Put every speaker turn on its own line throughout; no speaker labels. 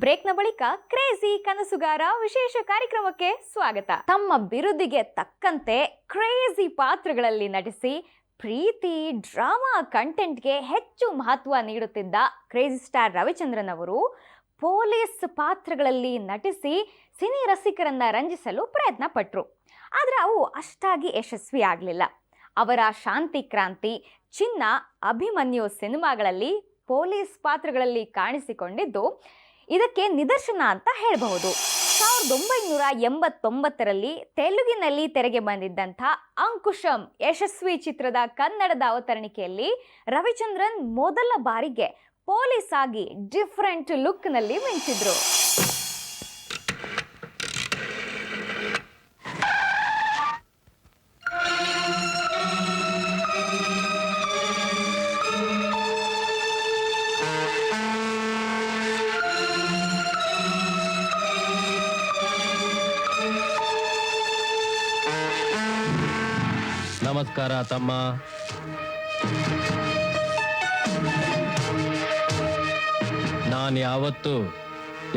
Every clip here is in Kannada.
ಬ್ರೇಕ್ನ ಬಳಿಕ ಕ್ರೇಜಿ ಕನಸುಗಾರ ವಿಶೇಷ ಕಾರ್ಯಕ್ರಮಕ್ಕೆ ಸ್ವಾಗತ. ತಮ್ಮ ಬಿರುದಿಗೆ ತಕ್ಕಂತೆ ಕ್ರೇಜಿ ಪಾತ್ರಗಳಲ್ಲಿ ನಟಿಸಿ ಪ್ರೀತಿ ಡ್ರಾಮಾ ಕಂಟೆಂಟ್ಗೆ ಹೆಚ್ಚು ಮಹತ್ವ ನೀಡುತ್ತಿದ್ದ ಕ್ರೇಜಿ ಸ್ಟಾರ್ ರವಿಚಂದ್ರನ್ ಅವರು ಪೊಲೀಸ್ ಪಾತ್ರಗಳಲ್ಲಿ ನಟಿಸಿ ಸಿನಿ ರಸಿಕರನ್ನ ರಂಜಿಸಲು ಪ್ರಯತ್ನ ಪಟ್ಟರು. ಆದರೆ ಅವು ಅಷ್ಟಾಗಿ ಯಶಸ್ವಿ ಆಗಲಿಲ್ಲ. ಅವರ ಶಾಂತಿ ಕ್ರಾಂತಿ, ಚಿನ್ನ, ಅಭಿಮನ್ಯು ಸಿನಿಮಾಗಳಲ್ಲಿ ಪೊಲೀಸ್ ಪಾತ್ರಗಳಲ್ಲಿ ಕಾಣಿಸಿಕೊಂಡಿದ್ದು ಇದಕ್ಕೆ ನಿದರ್ಶನ ಅಂತ ಹೇಳಬಹುದು. 1989ರಲ್ಲಿ ತೆಲುಗಿನಲ್ಲಿ ತೆರೆಗೆ ಬಂದಿದ್ದಂಥ ಅಂಕುಶಂ ಯಶಸ್ವಿ ಚಿತ್ರದ ಕನ್ನಡದ ಅವತರಣಿಕೆಯಲ್ಲಿ ರವಿಚಂದ್ರನ್ ಮೊದಲ ಬಾರಿಗೆ ಪೊಲೀಸ್ ಆಗಿ ಡಿಫರೆಂಟ್ ಲುಕ್ನಲ್ಲಿ ಮಿಂಚಿದ್ರು.
ನಮಸ್ಕಾರ ತಮ್ಮ. ನಾನು ಯಾವತ್ತೂ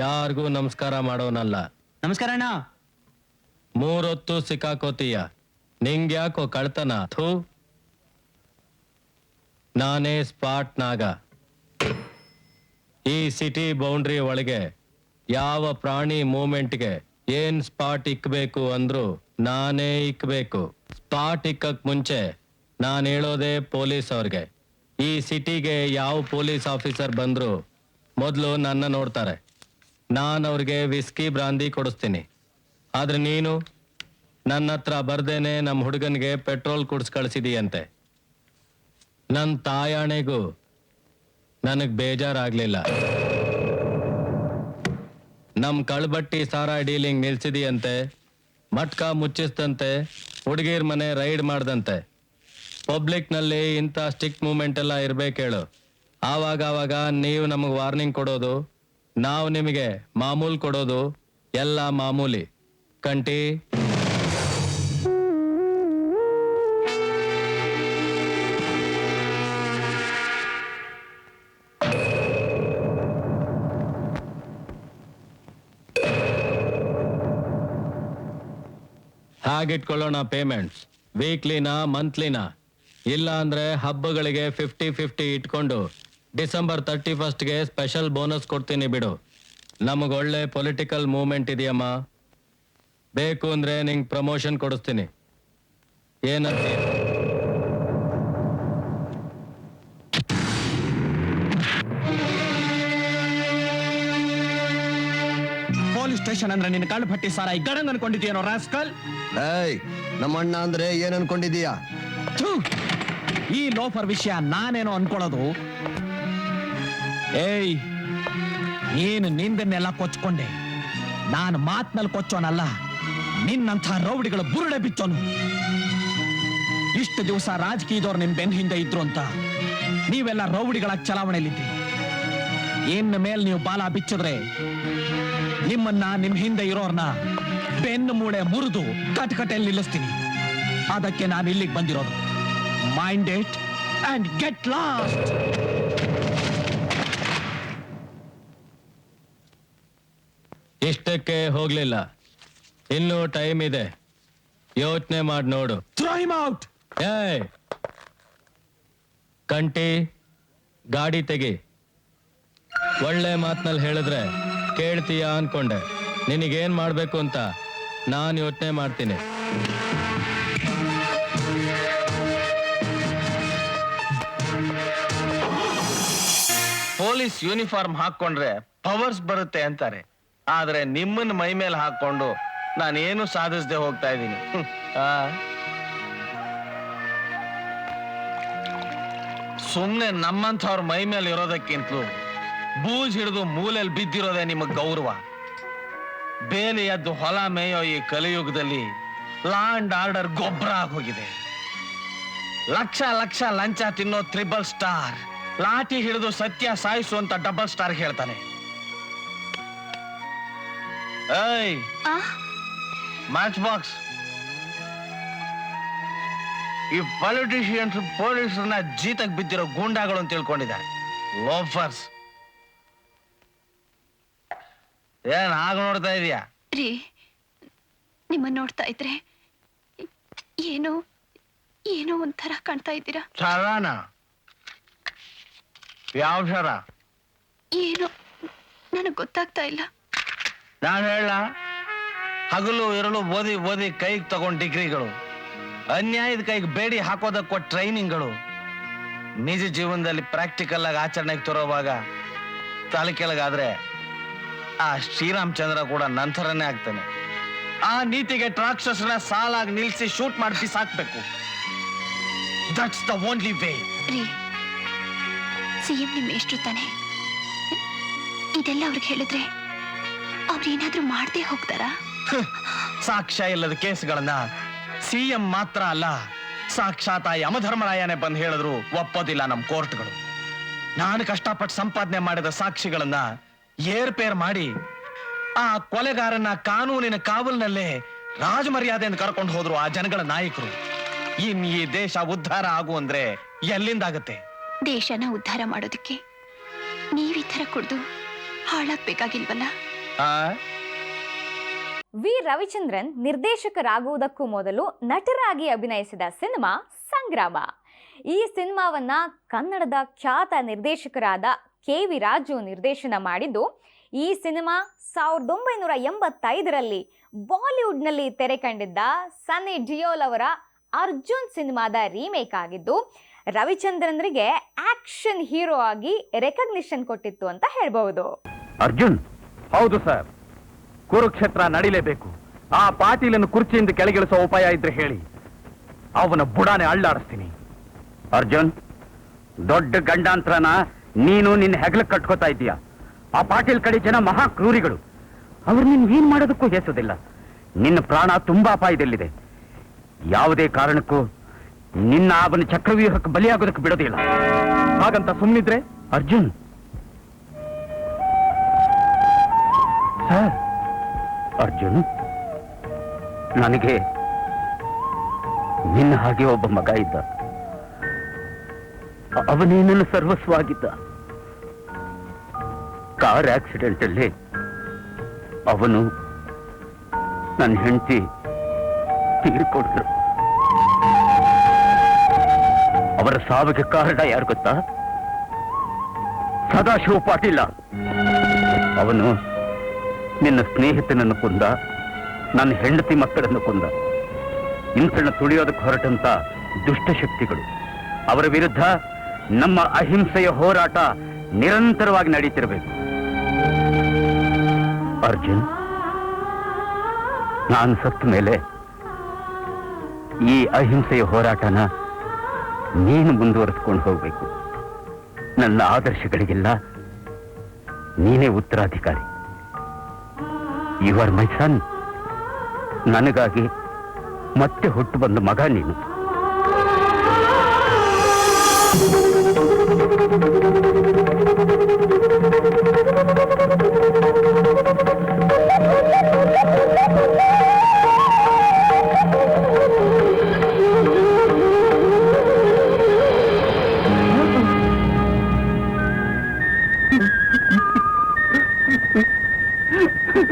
ಯಾರಿಗೂ ನಮಸ್ಕಾರ ಮಾಡೋನಲ್ಲ.
ನಮಸ್ಕಾರ ಅಣ್ಣ.
3 ಹೊತ್ತು ಸಿಕ್ಕಾಕೋತೀಯ, ನಿಂಗ್ಯಾಕೋ ಕಳ್ತನ? ಥೂ, ನಾನೇ ಸ್ಪಾಟ್ ನಾಗ. ಈ ಸಿಟಿ ಬೌಂಡ್ರಿ ಒಳಗೆ ಯಾವ ಪ್ರಾಣಿ ಮೂಮೆಂಟ್ಗೆ ಏನ್ ಸ್ಪಾಟ್ ಇಕ್ಬೇಕು ಅಂದ್ರು ನಾನೇ ಇಕ್ಬೇಕು. ಸ್ಪಾಟ್ ಇಕ್ಕಕ್ ಮುಂಚೆ ನಾನು ಹೇಳೋದೇ ಪೊಲೀಸ್ ಅವ್ರಿಗೆ. ಈ ಸಿಟಿಗೆ ಯಾವ ಪೊಲೀಸ್ ಆಫೀಸರ್ ಬಂದ್ರು ಮೊದಲು ನನ್ನ ನೋಡ್ತಾರೆ. ನಾನು ಅವ್ರಿಗೆ ವಿಸ್ಕಿ ಬ್ರಾಂದಿ ಕೊಡಿಸ್ತೀನಿ. ಆದ್ರೆ ನೀನು ನನ್ನ ಹತ್ರ ಬರ್ದೇನೆ ನಮ್ಮ ಹುಡುಗನಿಗೆ ಪೆಟ್ರೋಲ್ ಕುಡಿಸ್ ಕಳಿಸಿದೀಯಂತೆ. ನನ್ನ ತಾಯಾಣೆಗೂ ನನಗ್ ಬೇಜಾರಾಗ್ಲಿಲ್ಲ. ನಮ್ ಕಳ್ಬಟ್ಟಿ ಸಾರಾ ಡೀಲಿಂಗ್ ನಿಲ್ಸಿದೀಯಂತೆ, ಮಟ್ಕ ಮುಚ್ಚಿಸ್ತಂತೆ, ಹುಡುಗಿರ್ ಮನೆ ರೈಡ್ ಮಾಡ್ದಂತೆ. ಪಬ್ಲಿಕ್ನಲ್ಲಿ ಇಂಥ ಸ್ಟಿಕ್ ಮೂಮೆಂಟ್ ಎಲ್ಲ ಇರ್ಬೇಕೇಳು. ಆವಾಗ ನೀವು ನಮಗೆ ವಾರ್ನಿಂಗ್ ಕೊಡೋದು, ನಾವು ನಿಮಗೆ ಮಾಮೂಲ್ ಕೊಡೋದು ಎಲ್ಲ ಮಾಮೂಲಿ ಕಂಟಿ. ಹಾಗಿಟ್ಕೊಳ್ಳೋಣ ಪೇಮೆಂಟ್ಸ್. ವೀಕ್ಲಿನಾ, ಮಂತ್ಲಿನಾ? ಇಲ್ಲ ಅಂದ್ರೆ ಹಬ್ಬಗಳಿಗೆ 50-50 ಇಟ್ಕೊಂಡು ಡಿಸೆಂಬರ್ 31ಗೆ ಸ್ಪೆಷಲ್ ಬೋನಸ್ ಕೊಡ್ತೀನಿ ಬಿಡು. ನಮಗೊಳ್ಳೆ ಪೊಲಿಟಿಕಲ್ ಮೂವ್ಮೆಂಟ್ ಇದೆಯಮ್ಮ. ಬೇಕು ಅಂದ್ರೆ ನಿಂಗೆ ಪ್ರಮೋಷನ್ ಕೊಡಿಸ್ತೀನಿ. ಏನಂತ?
ಪೊಲೀಸ್ ಸ್ಟೇಷನ್ ಅಂದ್ರೆ ನಿನ್ನ ಕಳ್ಳ ಭಟ್ಟಿ ಸಾರ ಈ ಗಡಂಗ್ ಅನ್ಕೊಂಡಿದ್ಯೇನೋ ರಾಸ್ಕಲ್?
ನಮ್ಮ ಅಣ್ಣ ಅಂದ್ರೆ ಏನ್ ಅನ್ಕೊಂಡಿದೀಯಾ?
ಈ ಲೋಫರ್ ವಿಷಯ ನಾನೇನೋ ಅನ್ಕೊಳ್ಳೋದು. ಏಯ್, ನೀನು ನಿಂದನ್ನೆಲ್ಲ ಕೊಚ್ಕೊಂಡೆ. ನಾನು ಮಾತ್ನಲ್ಲಿ ಕೊಚ್ಚೋನಲ್ಲ, ನಿನ್ನಂಥ ರೌಡಿಗಳ ಬುರುಡೆ ಬಿಚ್ಚೋನು. ಇಷ್ಟು ದಿವಸ ರಾಜಕೀಯದವ್ರು ನಿಮ್ ಬೆನ್ ಹಿಂದೆ ಇದ್ರು ಅಂತ ನೀವೆಲ್ಲ ರೌಡಿಗಳ ಚಲಾವಣೆಯಲ್ಲಿದ್ರಿ. ಇನ್ನು ಮೇಲೆ ನೀವು ಬಾಲ ಬಿಚ್ಚಿದ್ರೆ ನಿಮ್ಮನ್ನ ನಿಮ್ ಹಿಂದೆ ಇರೋರ್ನ ಬೆನ್ನು ಮೂಳೆ ಮುರಿದು ಕಟಕಟೆಯಲ್ಲಿ ನಿಲ್ಲಿಸ್ತೀನಿ. ಅದಕ್ಕೆ ನಾನು ಇಲ್ಲಿಗೆ ಬಂದಿರೋದು. Mind it and get lost.
ಇಷ್ಟಕ್ಕೆ ಹೋಗ್ಲಿಲ್ಲ, ಇನ್ನೂ ಟೈಮ್ ಇದೆ. ಯೋಚನೆ ಮಾಡಿ ನೋಡು.
Throw him out.
ಏಯ್ ಕಂಟಿ, ಗಾಡಿ ತೆಗಿ. ಒಳ್ಳೆ ಮಾತ್ನಲ್ಲಿ ಹೇಳಿದ್ರೆ ಕೇಳ್ತೀಯ ಅನ್ಕೊಂಡೆ. ನಿನಗೇನ್ ಮಾಡ್ಬೇಕು ಅಂತ ನಾನು ಯೋಚನೆ ಮಾಡ್ತೀನಿ.
ಪೊಲೀಸ್ ಯೂನಿಫಾರ್ಮ್ ಹಾಕೊಂಡ್ರೆ ಪವರ್ಸ್ ಬರುತ್ತೆ ಅಂತಾರೆ. ಆದ್ರೆ ನಿಮ್ಮನ್ನ ಮೈ ಮೇಲೆ ಹಾಕೊಂಡು ನಾನೇನು ಸಾಧಿಸದೆ ಹೋಗ್ತಾ ಇದ್ದೀನಿ. ಸುಮ್ನೆ ನಮ್ಮಂಥವ್ರ ಮೈ ಮೇಲೆ ಇರೋದಕ್ಕಿಂತಲೂ ಬೂಜ್ ಹಿಡಿದು ಮೂಲೆಯಲ್ಲಿ ಬಿದ್ದಿರೋದೇ ನಿಮಗ್ ಗೌರವ. ಬೇಲಿ ಎದ್ದು ಹೊಲ ಮೇಯೋ ಈ ಕಲಿಯುಗದಲ್ಲಿ ಲಾ ಅಂಡ್ ಆರ್ಡರ್ ಗೊಬ್ಬರ ಆಗೋಗಿದೆ. ಲಕ್ಷ ಲಕ್ಷ ಲಂಚ ತಿನ್ನೋ 3 ಸ್ಟಾರ್ ಲಾಠಿ ಹಿಡಿದು ಸತ್ಯ ಸಾಯಿಸು ಅಂತ 2 ಸ್ಟಾರ್ ಹೇಳ್ತಾನೆ. ಏಯ್, ಮ್ಯಾಚ್ ಬಾಕ್ಸ್. ಈ ಪೊಲಿಟಿಷಿಯನ್ಸ್ ಪೊಲೀಸರನ್ನ ಜೀತಕ್ಕೆ ಬಿದ್ದಿರೋ ಗೂಂಡಾಗಳು ಅಂತ ತಿಳ್ಕೊಂಡಿದ್ದಾರೆ. ಲೋಫರ್ಸ್. ಏನ್ ಆಗ ನೋಡ್ತಾ ಇದೀಯಾ?
ರೀ, ನಿಮ್ಮನ್ನ ನೋಡ್ತಾ ಇದ್ರೆ ಏನೋ ಏನೋ ಒಂಥರ ಕಾಣ್ತಾ ಇದ್ದೀರಾ.
ಶರಣ? ಯಾವ ಶರ?
ಏನೋ ನನಗ್ ಗೊತ್ತಾಗ್ತಾ ಇಲ್ಲ.
ನಾನು ಹೇಳ, ಹಗಲು ಇರಲು ಓದಿ ಓದಿ ಕೈಗೆ ತಗೊಂಡ್ ಡಿಗ್ರಿಗಳು, ಅನ್ಯಾಯದ ಕೈಗೆ ಬೇಡಿ ಹಾಕೋದಕ್ಕೋ ಟ್ರೈನಿಂಗ್ಗಳು, ನಿಜ ಜೀವನದಲ್ಲಿ ಪ್ರಾಕ್ಟಿಕಲ್ ಆಗಿ ಆಚರಣೆಗೆ ತರೋವಾಗ ತಲೆ ಕೆಳಗಾದ್ರೆ ಆ ಶ್ರೀರಾಮಚಂದ್ರ ಕೂಡ ನಂತರನೇ ಆಗ್ತಾನೆ. ಆ ನೀತಿಗೆ ರಾಕ್ಷಸನ ಸಾಲಾಗಿ ನಿಲ್ಸಿ ಶೂಟ್ ಮಾಡಿ ಬಿಸಾಕ್ಬೇಕು. That's the only way.
ರೀ, ಸಿಎಂ ನಿಮ್ಮ ಎಷ್ಟು ತಾನೆ, ಇದೆಲ್ಲ ಅವ್ರಿಗೆ ಹೇಳಿದ್ರೆ ಅವ್ರೇನಾದ್ರೂ ಮಾಡದೆ ಹೋಗ್ತಾರಾ?
ಸಾಕ್ಷ್ಯ ಇಲ್ಲದ ಕೇಸ್ಗಳನ್ನ ಸಿಎಂ ಮಾತ್ರ ಅಲ್ಲ, ಸಾಕ್ಷಾತ್ ಆ ಯಮಧರ್ಮರಾಯನೇ ಬಂದು ಹೇಳಿದ್ರು ಒಪ್ಪೋದಿಲ್ಲ ನಮ್ ಕೋರ್ಟ್ಗಳು. ನಾನು ಕಷ್ಟಪಟ್ಟು ಸಂಪಾದನೆ ಮಾಡಿದ ಸಾಕ್ಷಿಗಳನ್ನ ಏರ್ಪೇರ್ ಮಾಡಿ ಆ ಕೊಲೆಗಾರನ ಕಾನೂನಿನ ಕಾವಲಿನಲ್ಲೇ ರಾಜಮರ್ಯಾದೆಯನ್ನು ಕರ್ಕೊಂಡು ಹೋದ್ರು ಆ ಜನಗಳ ನಾಯಕರು. ಇನ್ ಈ ದೇಶ ಉದ್ಧಾರ ಆಗು ಅಂದ್ರೆ ಎಲ್ಲಿಂದಾಗತ್ತೆ?
ದೇಶನ ಉದ್ಧಾರ ಮಾಡೋದಕ್ಕೆ ನೀವ್ ಈ ತರ ಕುಡ್ದು ಹಾಳಾಗ್ಬೇಕಾಗಿಲ್ವಲ್ಲ?
ವಿ ರವಿಚಂದ್ರನ್ ನಿರ್ದೇಶಕರಾಗುವುದಕ್ಕೂ ಮೊದಲು ನಟರಾಗಿ ಅಭಿನಯಿಸಿದ ಸಿನಿಮಾ ಸಂಗ್ರಾಮ. ಈ ಸಿನಿಮಾವನ್ನ ಕನ್ನಡದ ಖ್ಯಾತ ನಿರ್ದೇಶಕರಾದ ಕೆ.ವಿ. ರಾಜು ನಿರ್ದೇಶನ ಮಾಡಿದ್ದು. ಈ ಸಿನಿಮಾ 1985ರಲ್ಲಿ ಬಾಲಿವುಡ್ನಲ್ಲಿ ತೆರೆ ಕಂಡಿದ್ದ ಸನ್ನಿ ಡಿಯೋಲ್ ಅವರ ಅರ್ಜುನ್ ಸಿನಿಮಾದ ರೀಮೇಕ್ ಆಗಿದ್ದು, ರವಿಚಂದ್ರನ್ರಿಗೆ ಆಕ್ಷನ್ ಹೀರೋ ಆಗಿ ರೆಕಗ್ನಿಷನ್ ಕೊಟ್ಟಿತ್ತು ಅಂತ ಹೇಳ್ಬಹುದು.
ಅರ್ಜುನ್? ಹೌದು ಸರ್, ಕುರುಕ್ಷೇತ್ರ ನಡಿಲೇಬೇಕು. ಆ ಪಾಟೀಲನ್ನು ಕುರ್ಚಿಯಿಂದ ಕೆಳಗಿಳಿಸೋ ಉಪಾಯ ಇದ್ರೆ ಹೇಳಿ, ಅವನ ಬುಡಾನೆ ಅಳ್ಳಾಡಿಸ್ತೀನಿ. ಅರ್ಜುನ್, ದೊಡ್ಡ ಗಂಡಾಂತರನ ನೀನು ನಿನ್ನ ಹೆಗಲ ಕಟ್ಕೋತಾ ಇದ್ದೀಯ. ಆ ಪಾಟೀಲ್ ಕಡೆ ಜನ ಮಹಾ ಕ್ರೂರಿಗಳು. ಅವ್ರು ನೀನ್ ಏನ್ ಮಾಡೋದಕ್ಕೂ ಹೆಸೋದಿಲ್ಲ. ನಿನ್ನ ಪ್ರಾಣ ತುಂಬಾ ಅಪಾಯದಲ್ಲಿದೆ. ಯಾವುದೇ ಕಾರಣಕ್ಕೂ ನಿನ್ನ ಅವನ ಚಕ್ರವ್ಯೂಹಕ್ಕೆ ಬಲಿಯಾಗೋದಕ್ಕೆ ಬಿಡೋದಿಲ್ಲ. ಹಾಗಂತ ಸುಮ್ಮನಿದ್ರೆ ಅರ್ಜುನ್. ಸರ್, ಅರ್ಜುನ್, ನನಗೆ ನಿನ್ನ ಹಾಗೆ ಒಬ್ಬ ಮಗ ಇದ್ದ. ಅವನೇ ನನ್ನ ಸರ್ವಸ್ವಾಗಿದ್ದ. ಕಾರ್ ಆಕ್ಸಿಡೆಂಟ್ ಅಲ್ಲಿ ಅವನು ನನ್ನ ಹೆಂಡತಿ ತೀರಿಕೊಂಡ್ರು. ಅವರ ಸಾವಿಗೆ ಕಾರಣ ಯಾರು ಗೊತ್ತಾ? ಸದಾಶಿವ ಪಾಟೀಲ. ಅವನು ನಿನ್ನ ಸ್ನೇಹಿತನನ್ನು ಕೊಂದ, ನನ್ನ ಹೆಂಡತಿ ಮಕ್ಕಳನ್ನು ಕೊಂದ. ಇಂಥನ್ನ ತುಳಿಯೋದಕ್ಕೆ ಹೊರಟಂತ ದುಷ್ಟಶಕ್ತಿಗಳು. ಅವರ ವಿರುದ್ಧ ನಮ್ಮ ಅಹಿಂಸೆಯ ಹೋರಾಟ ನಿರಂತರವಾಗಿ ನಡೀತಿರಬೇಕು. ಅರ್ಜುನ್, ನಾನು ಸತ್ತ ಮೇಲೆ ಈ ಅಹಿಂಸೆಯ ಹೋರಾಟನ ನೀನು ಮುಂದುವರೆಸ್ಕೊಂಡು ಹೋಗ್ಬೇಕು. ನನ್ನ ಆದರ್ಶಗಳಿಗೆಲ್ಲ ನೀನೇ ಉತ್ತರಾಧಿಕಾರಿ. ಯು ಆರ್ ಮೈ ಸನ್. ನನಗಾಗಿ ಮತ್ತೆ ಹುಟ್ಟು ಬಂದ ಮಗ ನೀನು.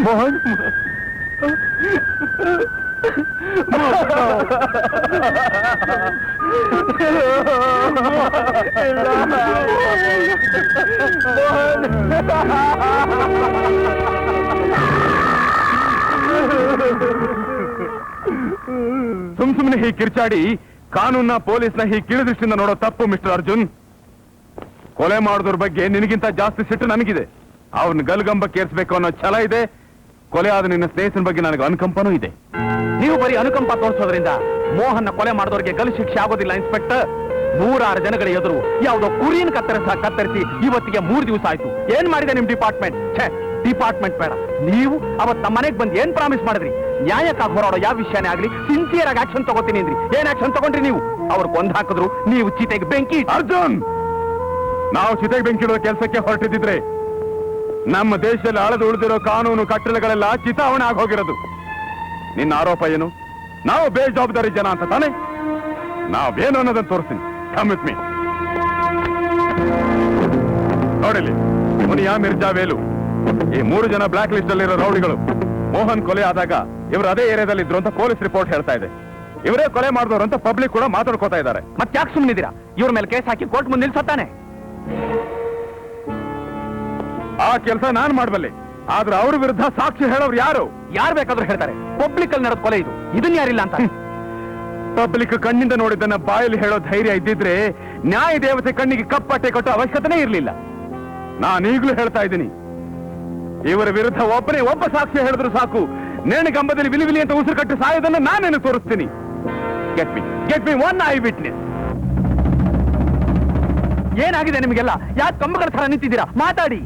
ಮೋಹನ್, ಸುಮ್ಸುಮ್ನೆ ಹೀಗೆ ಕಿರ್ಚಾಡಿ ಕಾನೂನ್ನ ಪೊಲೀಸ್ನ ಹೀಗೆ ಕೀಳದೃಷ್ಟಿಯಿಂದ ನೋಡೋ ತಪ್ಪು ಮಿಸ್ಟರ್ ಅರ್ಜುನ್. ಕೊಲೆ ಮಾಡೋದ್ರ ಬಗ್ಗೆ ನಿನಗಿಂತ ಜಾಸ್ತಿ ಸಿಟ್ಟು ನನಗಿದೆ. ಅವನ್ ಗಲ್ಗಂಬಕ್ಕೆ ಏರ್ಸ್ಬೇಕು ಅನ್ನೋ ಛಲ ಇದೆ. ಕೊಲೆ ಆದ ನಿನ್ನ ಸ್ನೇಹಿತನ ಬಗ್ಗೆ ನನಗೆ ಅನುಕಂಪನೂ ಇದೆ. ನೀವು ಬರೀ ಅನುಕಂಪ ತೋರಿಸೋದ್ರಿಂದ ಮೋಹನ್ನ ಕೊಲೆ ಮಾಡಿದವರಿಗೆ ಗಲ್ಲು ಶಿಕ್ಷೆ ಆಗೋದಿಲ್ಲ ಇನ್ಸ್ಪೆಕ್ಟರ್. 106 ಜನಗಳ ಎದುರು ಯಾವುದೋ ಕುರಿನ ಕತ್ತರಿಸಿ ಇವತ್ತಿಗೆ 3 ದಿವಸ ಆಯ್ತು. ಏನ್ ಮಾಡಿದೆ ನಿಮ್ ಡಿಪಾರ್ಟ್ಮೆಂಟ್? ಡಿಪಾರ್ಟ್ಮೆಂಟ್ ಬೇಡ, ನೀವು ಅವತ್ ನಮ್ಮ ಮನೆಗೆ ಬಂದು ಏನ್ ಪ್ರಾಮಿಸ್ ಮಾಡಿದ್ರಿ? ನ್ಯಾಯಕ್ಕಾಗಿ ಹೋರಾಡೋ ಯಾವ ವಿಷಯನೇ ಆಗ್ಲಿ ಸಿನ್ಸಿಯರ್ ಆಗಿ ಆಕ್ಷನ್ ತಗೋತೀನಿ ಅಂದ್ರಿ. ಏನ್ ಆಕ್ಷನ್ ತಗೊಂಡ್ರಿ ನೀವು? ಅವ್ರು ಕೊಂದ್ ಹಾಕಿದ್ರು, ನೀವು ಚಿತೆಗೆ ಬೆಂಕಿ. ಅರ್ಜುನ್, ನಾವು ಚಿತೆಗೆ ಬೆಂಕಿ ಇಡೋ ಕೆಲಸಕ್ಕೆ ಹೊರಟಿದ್ರೆ ನಮ್ಮ ದೇಶದಲ್ಲಿ ಅಳದು ಉಳಿದಿರೋ ಕಾನೂನು ಕಟ್ಟಳೆಗಳೆಲ್ಲ ಚಿತಾವಣೆ ಆಗೋಗಿರೋದು. ನಿನ್ನ ಆರೋಪ ಏನು? ನಾವು ಬೇಜವಾಬ್ದಾರಿ ಜನ ಅಂತ ತಾನೆ? ನಾವೇನು ಅನ್ನೋದನ್ನ ತೋರಿಸ್ತೀನಿ. Come with me. ನೋಡಿಲಿ, ಮುನಿಯಾ ಮಿರ್ಜಾ ವೇಲು ಈ 3 ಜನ ಬ್ಲಾಕ್ ಲಿಸ್ಟ್ ಅಲ್ಲಿರೋ ರೌಡಿಗಳು ಮೋಹನ್ ಕೊಲೆ ಆದಾಗ ಇವರು ಅದೇ ಏರಿಯಾದಲ್ಲಿ ಇದ್ರು ಅಂತ ಪೊಲೀಸ್ ರಿಪೋರ್ಟ್ ಹೇಳ್ತಾ ಇದೆ. ಇವರೇ ಕೊಲೆ ಮಾಡಿದವರು ಅಂತ ಪಬ್ಲಿಕ್ ಕೂಡ ಮಾತಾಡ್ಕೋತಾ ಇದ್ದಾರೆ.
ಮತ್ತೆ ಯಾಕೆ ಸುಮ್ಮನಿದ್ದೀರಾ? ಇವ್ರ ಮೇಲೆ ಕೇಸ್ ಹಾಕಿ ಕೋರ್ಟ್ ಮುಂದೆ ನಿಲ್ಸತ್ತಾನೆ.
ಆ ಕೆಲಸ ನಾನ್ ಮಾಡಬಲ್ಲೆ, ಆದ್ರೆ ಅವ್ರ ವಿರುದ್ಧ ಸಾಕ್ಷಿ ಹೇಳೋರು ಯಾರು?
ಯಾರು ಬೇಕಾದ್ರೂ ಹೇಳ್ತಾರೆ. ಪಬ್ಲಿಕ್ ಅಲ್ಲಿ ನಡೆದ ಕೊಲೆ ಇದು, ಇದನ್ನ ಯಾರಿಲ್ಲ ಅಂತ.
ಪಬ್ಲಿಕ್ ಕಣ್ಣಿಂದ ನೋಡಿದ್ದನ್ನ ಬಾಯಲ್ಲಿ ಹೇಳೋ ಧೈರ್ಯ ಇದ್ದಿದ್ರೆ ನ್ಯಾಯ ದೇವತೆ ಕಣ್ಣಿಗೆ ಕಪ್ಪಟ್ಟೆ ಕಟ್ಟೋ ಅವಶ್ಯಕತೆನೇ ಇರಲಿಲ್ಲ. ನಾನೀಗ್ಲೂ ಹೇಳ್ತಾ ಇದ್ದೀನಿ, ಇವರ ವಿರುದ್ಧ ಒಬ್ಬ ಸಾಕ್ಷಿ ಹೇಳಿದ್ರು ಸಾಕು, ನೇಣಿಗಂಬದಲ್ಲಿ ವಿಲಿವಿಲಿ ಅಂತ ಉಸಿರು ಕಟ್ಟಿ ಸಾಯೋದನ್ನ ನಾನೇನು ತೋರಿಸ್ತೀನಿ. Get me one eye witness.
ಏನಾಗಿದೆ ನಿಮಗೆಲ್ಲ? ಯಾಕೆ ಕಂಬಗಳ ತರ ನಿಂತಿದ್ದೀರಾ? ಮಾತಾಡಿ.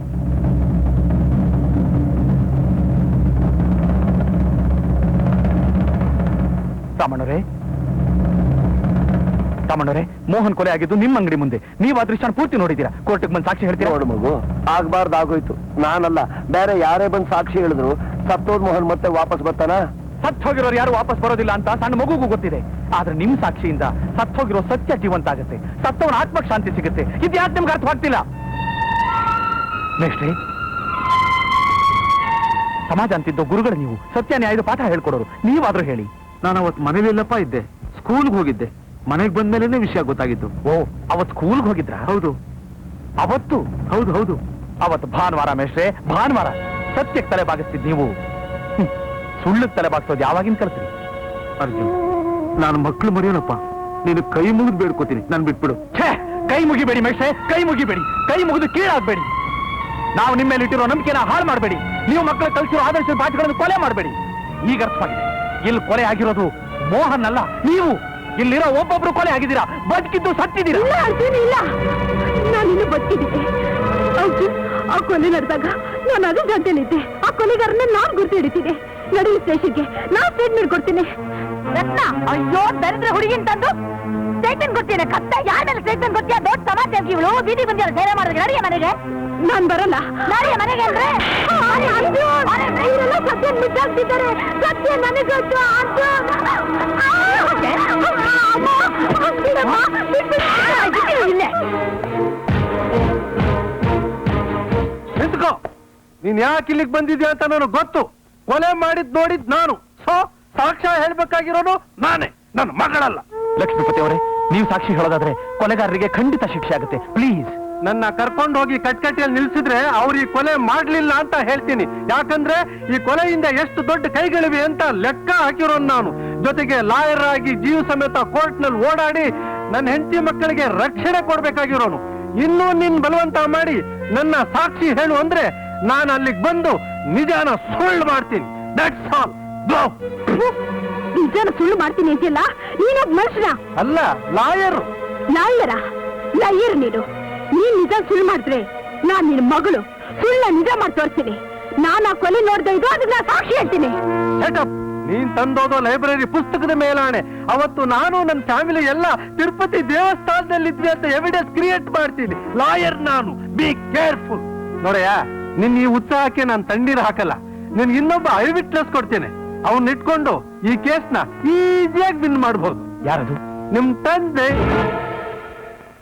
ರಾಮಣ್ಣವರೇ, ಮೋಹನ್ ಕೊಲೆ ಆಗಿದ್ದು ನಿಮ್ಮ ಅಂಗಡಿ ಮುಂದೆ. ನೀವು ಆ ದೃಶ್ಯ ಪೂರ್ತಿ ನೋಡಿದ್ದೀರಾ? ಕೋರ್ಟ್ಗೆ ಬಂದು ಸಾಕ್ಷಿ ಹೇಳ್ತೀರಾ?
ನೋಡು ಮಗು, ಆಗ್ಬಾರ್ದಾಗೋಯ್ತು. ನಾನಲ್ಲ, ಬೇರೆ ಯಾರೇ ಬಂದು ಸಾಕ್ಷಿ ಹೇಳಿದ್ರು ಸತ್ತೋದ್ ಮೋಹನ್ ಮತ್ತೆ ವಾಪಸ್ ಬರ್ತಾನ?
ಸತ್ ಹೋಗಿರೋರು ಯಾರು ವಾಪಸ್ ಬರೋದಿಲ್ಲ ಅಂತ ಸಣ್ಣ ಮಗುಗೂ ಗೊತ್ತಿದೆ. ಆದ್ರೆ ನಿಮ್ ಸಾಕ್ಷಿಯಿಂದ ಸತ್ ಹೋಗಿರೋ ಸತ್ಯ ಜೀವಂತ ಆಗುತ್ತೆ, ಸತ್ತವನ ಆತ್ಮಕ್ಕೆ ಶಾಂತಿ ಸಿಗುತ್ತೆ. ಇದು ಯಾಕೆ ನಿಮ್ಗೆ ಅರ್ಥವಾಗ್ತಿಲ್ಲ? ನೆಕ್ಸ್ಟ್ ಸಮಾಜ ಅಂತಿದ್ದು ಗುರುಗಳು ನೀವು, ಸತ್ಯ ನ್ಯಾಯದ ಪಾಠ ಹೇಳ್ಕೊಡೋರು. ನೀವಾದ್ರೂ ಹೇಳಿ.
ನಾನು ಅವತ್ತು ಮನೇಲಿಲ್ಲಪ್ಪ ಇದ್ದೆ, ಸ್ಕೂಲ್ಗೆ ಹೋಗಿದ್ದೆ. ಮನೆಗೆ ಬಂದ್ಮೇಲೆ ವಿಷಯ ಗೊತ್ತಾಗಿತ್ತು.
ಓ, ಅವತ್ ಸ್ಕೂಲ್ಗೆ ಹೋಗಿದ್ರ?
ಹೌದು.
ಅವತ್ತು?
ಹೌದು.
ಅವತ್ತು ಭಾನುವಾರ ಮೇಷ್ಟ್ರೆ, ಭಾನುವಾರ. ಸತ್ಯಕ್ಕೆ ತಲೆ ಬಾಗಿಸ್ತಿದ್ ನೀವು, ಸುಳ್ಳು ತಲೆ ಬಾಗಿಸೋದು ಯಾವಾಗಿನ ಕಲ್ತ್ರಿ?
ಅರ್ಜುನ್, ನಾನು ಮಕ್ಕಳು ಮರೆಯೋನಪ್ಪ, ನೀನು ಕೈ ಮುಗಿದು ಬೇಡ್ಕೋತೀನಿ, ನಾನು ಬಿಟ್ಬಿಡು.
ಛೇ, ಕೈ ಮುಗಿಬೇಡಿ ಮೇಷ್ಟ್ರೆ, ಕೈ ಮುಗಿಬೇಡಿ. ಕೈ ಮುಗಿದು ಕೀಳಾಗ್ಬೇಡಿ. ನಾವು ನಿಮ್ಮ ಮೇಲೆ ಇಟ್ಟಿರೋ ನಂಬಿಕೆನ ಹಾಳು ಮಾಡಬೇಡಿ. ನೀವು ಮಕ್ಕಳು ಕಲಿಸಿರೋ ಆದರ್ಶದ ಪಾಠಗಳನ್ನು ಕೊಲೆ ಮಾಡಬೇಡಿ. ಈಗ ಅರ್ಥವಾಗಿದೆ, ಇಲ್ಲಿ ಕೊಲೆ ಆಗಿರೋದು ಮೋಹನ್ ಅಲ್ಲ, ನೀವು. ಇಲ್ಲಿರೋ ಒಬ್ಬೊಬ್ರು ಕೊಲೆ ಆಗಿದ್ದೀರಾ, ಬದುಕಿದ್ದು ಸತ್ತಿದ್ದೀರಾ.
ಇಲ್ಲ ಅರ್ಜುನ್, ಇಲ್ಲ, ನಾನಿನ್ನು ಬದುಕಿದ್ದೆ. ಅರ್ಜುನ್, ಆ ಕೊಲೆ ನಡೆದಾಗ ನಾನು ಅದೇ ಗಂಟೆಲಿದ್ದೆ. ಆ ಕೊಲೆಗಾರನ ನಾನು ಗುರ್ತು ಹಿಡಿತಿದ್ದೆ. ನಡುವೆ ಸ್ಟೇಷನ್ಗೆ ನಾನು ಸ್ಟೇಟ್ಮೆಂಟ್ ಕೊಡ್ತೀನಿ. ರತ್ನ, ಅಯ್ಯೋ ದರಿದ್ರ ಹುಡುಗಿನ್ ತಂದು ಸ್ಟೇಟ್ಮೆಂಟ್ ಕೊಡ್ತೀನಿ. ಕತ್ತ ಯಾರ ಮೇಲೆ ಸ್ಟೇಟ್ಮೆಂಟ್ ಕೊಡ್ತೀಯ? ದೊಡ್ಡ ಸಮಾಜ ಇವಳು ಬೀದಿ ಬಂದಿರೋ ಸೇವೆ ಮಾಡಿದ್ರೆ ನಡಿಯ ಮನೆಗೆ. ನಾನ್ ಬರಲ್ಲ. ನಡಿಯ ಮನೆಗೆ ಅಂದ್ರೆ ಇವರೆಲ್ಲ ಸತ್ಯ ಮುಚ್ಚಾಕ್ತಿದ್ದಾರೆ. ಸತ್ಯ ನನಗೊತ್ತು. ಇಲ್ಲೇ
ನಿಂತ್ಕೋ. ನೀನ್ ಯಾಕೆ ಇಲ್ಲಿಗೆ ಬಂದಿದ್ಯಾ ಅಂತ ನನಗೆ ಗೊತ್ತು. ಕೊಲೆ ಮಾಡಿದ್ ನೋಡಿದ್ ನಾನು. ಸೊ ಸಾಕ್ಷ್ಯ ಹೇಳ್ಬೇಕಾಗಿರೋನು ನಾನೇ, ನನ್ನ ಮಗಳಲ್ಲ.
ಲಕ್ಷ್ಮೀಪತಿ ಅವರೇ, ನೀವು ಸಾಕ್ಷಿ ಹೇಳೋದಾದ್ರೆ ಕೊಲೆಗಾರರಿಗೆ ಖಂಡಿತ ಶಿಕ್ಷೆ ಆಗುತ್ತೆ. ಪ್ಲೀಸ್
ನನ್ನ ಕರ್ಕೊಂಡು ಹೋಗಿ ಕಟ್ಕಟ್ಟಿಯಲ್ಲಿ ನಿಲ್ಸಿದ್ರೆ ಅವ್ರು ಈ ಕೊಲೆ ಮಾಡ್ಲಿಲ್ಲ ಅಂತ ಹೇಳ್ತೀನಿ. ಯಾಕಂದ್ರೆ ಈ ಕೊಲೆಯಿಂದ ಎಷ್ಟು ದೊಡ್ಡ ಕೈಗಳಿವೆ ಅಂತ ಲೆಕ್ಕ ಹಾಕಿರೋನು ನಾನು. ಜೊತೆಗೆ ಲಾಯರ್ ಆಗಿ ಜೀವ ಸಮೇತ ಕೋರ್ಟ್ ನಲ್ಲಿ ಓಡಾಡಿ ನನ್ನ ಹೆಂಡತಿ ಮಕ್ಕಳಿಗೆ ರಕ್ಷಣೆ ಕೊಡ್ಬೇಕಾಗಿರೋನು. ಇನ್ನೂ ನಿನ್ ಬಲವಂತ ಮಾಡಿ ನನ್ನ ಸಾಕ್ಷಿ ಹೇಳು ಅಂದ್ರೆ ನಾನು ಅಲ್ಲಿಗೆ ಬಂದು ನಿಜಾನ ಸುಳ್ಳು ಮಾಡ್ತೀನಿ. That's all. ಗೋ.
ನಿಜಾನ ಸುಳ್ಳು ಮಾಡ್ತೀನಿ ಅಂತಿಲ್ಲ. ನೀನೊಬ್ಬ ಮನುಷ್ಯನ
ಅಲ್ಲ, ಲಾಯರ್.
ಲಾಯರ್ ನೀನು ನಿಜ ಸುಳ್ಳು ಮಾಡಿದ್ರೆ ನಾನ್ ನಿನ್ ಮಗಳು. ಸುಳ್ಳ ನಿಜ ಮಾಡಿ ತೋರಿಸ್ತೀನಿ. ನಾನು ಆ ಕೊಲೆ ನೋಡ್ದೆ ಇದು, ಅದನ್ನ ಸಾಕ್ಷಿ ಹೇಳ್ತೀನಿ.
ನೀನ್ ತಂದೋದೋ ಲೈಬ್ರರಿ ಪುಸ್ತಕದ ಮೇಲಾಣೆ. ಅವತ್ತು ನಾನು ನನ್ನ ಫ್ಯಾಮಿಲಿ ಎಲ್ಲ ತಿರುಪತಿ ದೇವಸ್ಥಾನದಲ್ಲಿ ಇದ್ವಿ ಅಂತ ಎವಿಡೆನ್ಸ್ ಕ್ರಿಯೇಟ್ ಮಾಡ್ತೀನಿ. ಲಾಯರ್ ನಾನು. Be careful. ನೋಡಯ್ಯ, ನಿನ್ ಈ ಉತ್ಸಾಹಕ್ಕೆ ನಾನು ತಣ್ಣೀರು ಹಾಕಲ್ಲ. ನಿನ್ ಇನ್ನೊಬ್ಬ ಐ ವಿಟ್ನೆಸ್ ಕೊಡ್ತೇನೆ. ಅವನ್ನ ಇಟ್ಕೊಂಡು ಈ ಕೇಸ್ನ ಈಸಿಯಾಗಿ ವಿನ್ ಮಾಡಬಹುದು.
ಯಾರದು?
ನಿಮ್ ತಂದೆ.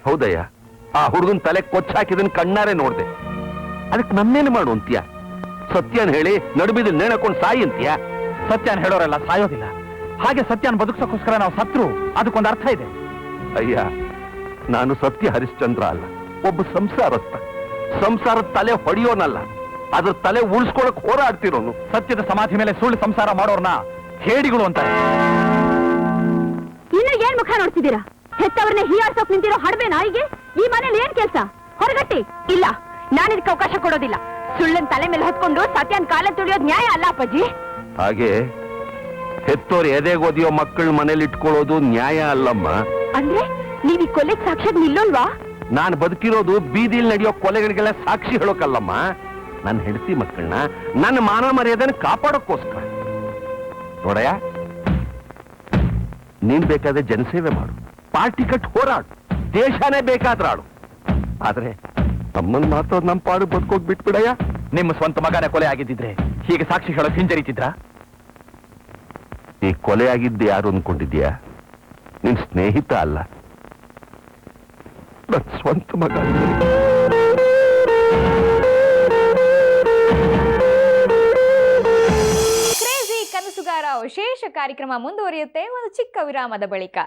ಹೌದಯ್ಯ, ಆ ಹುಡುಗನ್ ತಲೆ ಕೊಚ್ಚಾಕಿದನ್ ಕಣ್ಣಾರೆ ನೋಡ್ದೆ. ಅದಕ್ಕೆ ನನ್ನೇನು ಮಾಡು ಅಂತೀಯ? ಸತ್ಯನ್ ಹೇಳಿ ನಡುಬಿದ್ದು ನೇಣಕೊಂಡು ಸಾಯಿ ಅಂತೀಯ?
ಸತ್ಯನ ಹೇಳೋರೆಲ್ಲ ಸಾಯೋದಿಲ್ಲ. ಹಾಗೆ ಸತ್ಯನ ಬದುಕ್ಸೋಕ್ಕೋಸ್ಕರ ನಾವು ಸತ್ರು, ಅದಕ್ಕೊಂದು ಅರ್ಥ ಇದೆ.
ಅಯ್ಯ, ನಾನು ಸತ್ಯ ಹರಿಶ್ಚಂದ್ರ ಅಲ್ಲ, ಒಬ್ಬ ಸಂಸಾರಸ್ಥ. ಸಂಸಾರದ ತಲೆ ಹೊಡೆಯೋನಲ್ಲ, ಅದ್ರ ತಲೆ ಉಳಿಸ್ಕೊಳಕ್ ಹೋರಾಡ್ತಿರೋನು.
ಸತ್ಯದ ಸಮಾಧಿ ಮೇಲೆ ಸುಳ್ಳು ಸಂಸಾರ ಮಾಡೋರ್ನ ಹೇಡಿಗಳು ಅಂತಾರೆ.
ಇನ್ನು ಏನ್ ಮುಖ ನೋಡ್ತಿದ್ದೀರಾ? ಹೆತ್ತವ್ರನ್ನ ಹೀಯಾಡ್ಸೋಕ್ ನಿಂತಿರೋ ಹಡಬೆ ನಾಯಿಗೆ ಈ ಮನೇಲಿ ಏನ್ ಕೆಲ್ಸ? ಹೊರಗಟ್ಟಿ. ಇಲ್ಲ, ನಾನಿದಕ್ಕೆ ಅವಕಾಶ ಕೊಡೋದಿಲ್ಲ. ಸುಳ್ಳನ್ ತಲೆ ಮೇಲೆ ಹೊತ್ಕೊಂಡು ಸತ್ಯನ್ ಕಾಲ ತುಳಿಯೋದ್ ನ್ಯಾಯ ಅಲ್ಲ ಅಪ್ಪಾಜಿ.
ಹಾಗೆ ಹೆತ್ತೋರ್ ಎದೆಗೋದಿಯೋ ಮಕ್ಕಳ ಮನೇಲಿ ಇಟ್ಕೊಳ್ಳೋದು ನ್ಯಾಯ ಅಲ್ಲಮ್ಮ.
ಅಂದ್ರೆ ನೀವ್ ಈ ಕೊಲೆಗ್ ಸಾಕ್ಷಾತ್ ನಿಲ್ಲೋಲ್ವಾ?
ನಾನು ಬದುಕಿರೋದು ಬೀದಿಲ್ ನಡೆಯೋ ಕೊಲೆಗಳಿಗೆಲ್ಲ ಸಾಕ್ಷಿ ಹೇಳೋಕಲ್ಲಮ್ಮ. ನನ್ನ ಹೆಂಡತಿ ಮಕ್ಕಳನ್ನ, ನನ್ನ ಮಾನ ಮರ್ಯಾದೆನ ಕಾಪಾಡೋಕ್ಕೋಸ್ಕರ. ನೋಡಯ್ಯ, ನೀನ್ ಬೇಕಾದ್ರೆ ಜನಸೇವೆ ಮಾಡು, ಪಾರ್ಟಿ ಕಟ್ ಹೋರಾಡು, ದೇಶನೇ ಬೇಕಾದ್ರೆ ಆಡು. ಆದ್ರೆ ನಮ್ಮನ್ ಮಾತ್ರ ನಮ್ಮ ಪಾಡು ಬದುಕೋಗ್ ಬಿಟ್ಬಿಡಯ್ಯ.
ನಿಮ್ಮ ಸ್ವಂತ ಮಗನ ಕೊಲೆ ಆಗಿದ್ದಿದ್ರೆ ಹೀಗೆ ಸಾಕ್ಷಿ ಹೇಳೋಕ್ ಹಿಂಜರಿತಿದ್ರ?
ಈ ಕೊಲೆ ಆಗಿದ್ದೆ ಯಾರು ಅನ್ಕೊಂಡಿದ್ಯಾ? ನಿನ್ ಸ್ನೇಹಿತ ಅಲ್ಲ, ನನ್ ಸ್ವಂತ ಮಗ.
ಸುಗಾರ ವಿಶೇಷ ಕಾರ್ಯಕ್ರಮ ಮುಂದುವರಿಯುತ್ತೆ ಒಂದು ಚಿಕ್ಕ ವಿರಾಮದ ಬಳಿಕ.